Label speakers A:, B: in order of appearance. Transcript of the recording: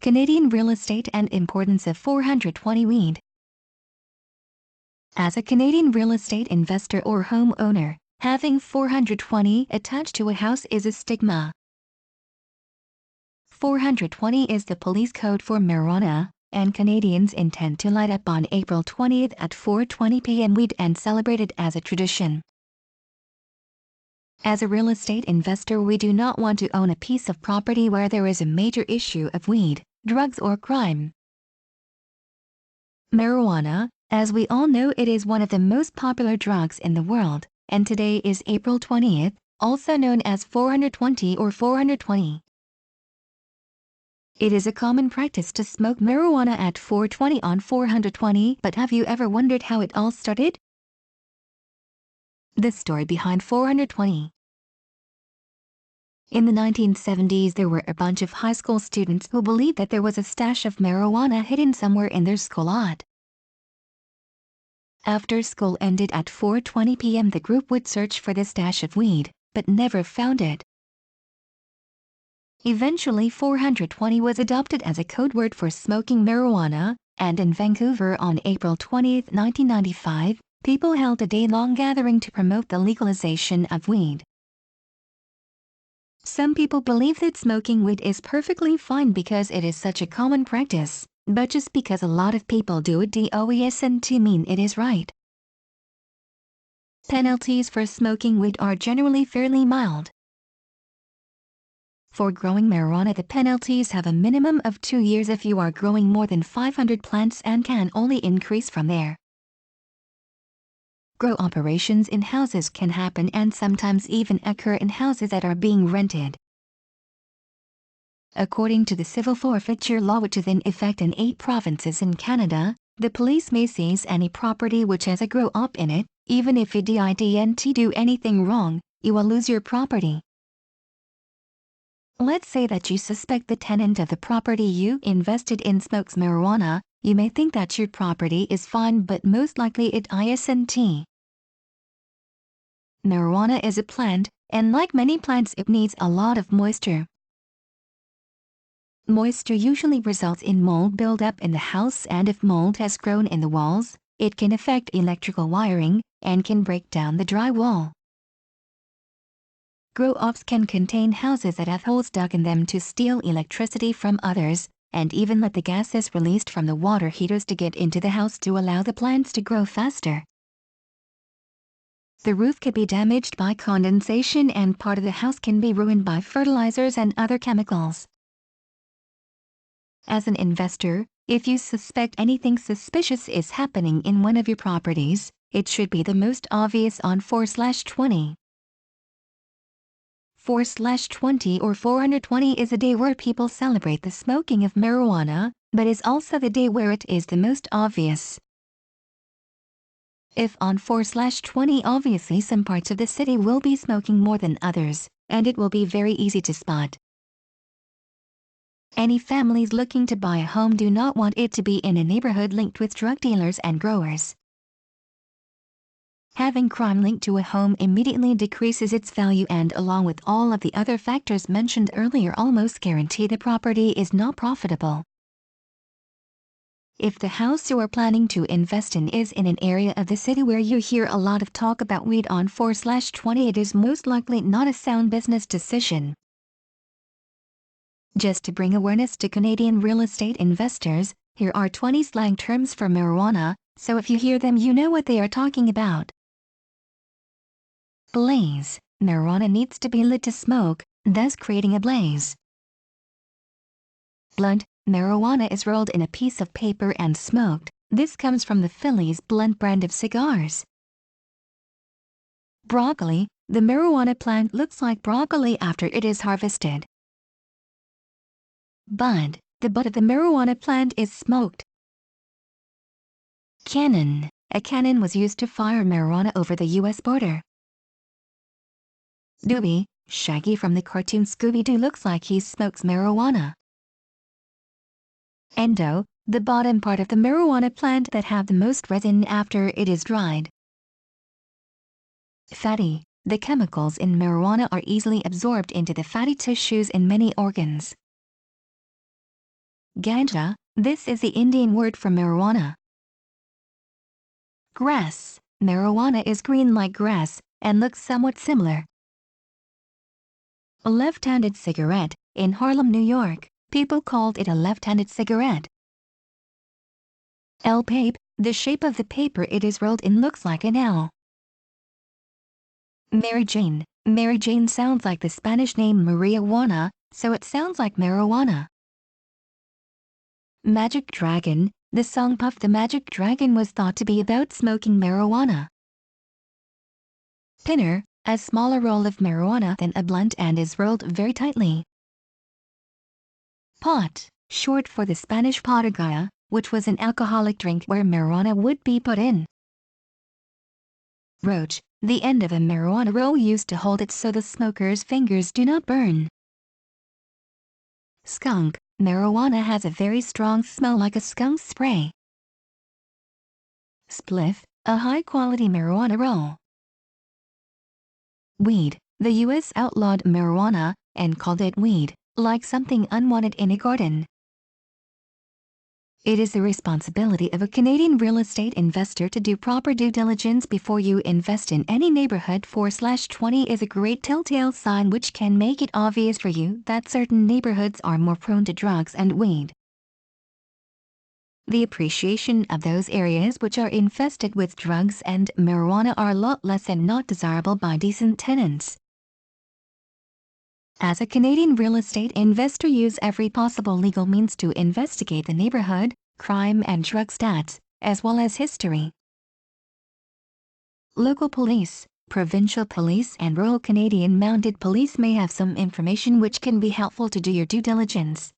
A: Canadian real estate and importance of 420 weed. As a Canadian real estate investor or homeowner, having 420 attached to a house is a stigma. 420 is the police code for marijuana, and Canadians intend to light up on April 20th at 4:20 p.m. weed and celebrate it as a tradition. As a real estate investor, we do not want to own a piece of property where there is a major issue of weed, drugs or crime. Marijuana, as we all know, it is one of the most popular drugs in the world, and today is April 20th, also known as 420 or 420. It is a common practice to smoke marijuana at 4:20 on 420, but have you ever wondered how it all started? The story behind 420. In the 1970s, there were a bunch of high school students who believed that there was a stash of marijuana hidden somewhere in their school lot. After school ended at 4:20 p.m., the group would search for the stash of weed, but never found it. Eventually, 420 was adopted as a code word for smoking marijuana, and in Vancouver on April 20, 1995, people held a day-long gathering to promote the legalization of weed. Some people believe that smoking weed is perfectly fine because it is such a common practice, but just because a lot of people do it doesn't mean it is right. Penalties for smoking weed are generally fairly mild. For growing marijuana, the penalties have a minimum of 2 years if you are growing more than 500 plants and can only increase from there. Grow operations in houses can happen and sometimes even occur in houses that are being rented. According to the civil forfeiture law, which is in effect in 8 provinces in Canada, the police may seize any property which has a grow op in it. Even if you didn't do anything wrong, you will lose your property. Let's say that you suspect the tenant of the property you invested in smokes marijuana. You may think that your property is fine, but most likely it isn't. Marijuana is a plant, and like many plants, it needs a lot of moisture. Moisture usually results in mold buildup in the house, and if mold has grown in the walls, it can affect electrical wiring and can break down the drywall. Grow-ops can contain houses that have holes dug in them to steal electricity from others, and even let the gases released from the water heaters to get into the house to allow the plants to grow faster. The roof could be damaged by condensation, and part of the house can be ruined by fertilizers and other chemicals. As an investor, if you suspect anything suspicious is happening in one of your properties, it should be the most obvious on 4/20. 4/20 or 420 is a day where people celebrate the smoking of marijuana, but is also the day where it is the most obvious. If on 4/20, obviously some parts of the city will be smoking more than others, and it will be very easy to spot. Any families looking to buy a home do not want it to be in a neighborhood linked with drug dealers and growers. Having crime linked to a home immediately decreases its value, and along with all of the other factors mentioned earlier, almost guarantee the property is not profitable. If the house you are planning to invest in is in an area of the city where you hear a lot of talk about weed on 4/20, it is most likely not a sound business decision. Just to bring awareness to Canadian real estate investors, here are 20 slang terms for marijuana, so if you hear them, you know what they are talking about. Blaze. Marijuana needs to be lit to smoke, thus creating a blaze. Blunt. Marijuana is rolled in a piece of paper and smoked. This comes from the Phillies Blunt brand of cigars. Broccoli. The marijuana plant looks like broccoli after it is harvested. Bud. The bud of the marijuana plant is smoked. Cannon. A cannon was used to fire marijuana over the U.S. border. Doobie. Shaggy from the cartoon Scooby-Doo looks like he smokes marijuana. Endo. The bottom part of the marijuana plant that have the most resin after it is dried. Fatty. The chemicals in marijuana are easily absorbed into the fatty tissues in many organs. Ganja, this is the Indian word for marijuana. Grass, marijuana is green like grass and looks somewhat similar. A left-handed cigarette, in Harlem, New York, people called it a left-handed cigarette. El Pape, the shape of the paper it is rolled in looks like an L. Mary Jane, Mary Jane sounds like the Spanish name Maria Juana, so it sounds like marijuana. Magic Dragon, the song Puff the Magic Dragon was thought to be about smoking marijuana. Pinner, a smaller roll of marijuana than a blunt and is rolled very tightly. Pot, short for the Spanish patagaya, which was an alcoholic drink where marijuana would be put in. Roach, the end of a marijuana roll used to hold it so the smoker's fingers do not burn. Skunk, marijuana has a very strong smell like a skunk spray. Spliff, a high-quality marijuana roll. Weed, the U.S. outlawed marijuana and called it weed, like something unwanted in a garden. It is the responsibility of a Canadian real estate investor to do proper due diligence before you invest in any neighborhood. 4/20 is a great telltale sign which can make it obvious for you that certain neighborhoods are more prone to drugs and weed. The appreciation of those areas which are infested with drugs and marijuana are a lot less and not desirable by decent tenants. As a Canadian real estate investor, use every possible legal means to investigate the neighborhood, crime and drug stats, as well as history. Local police, provincial police and Royal Canadian Mounted Police may have some information which can be helpful to do your due diligence.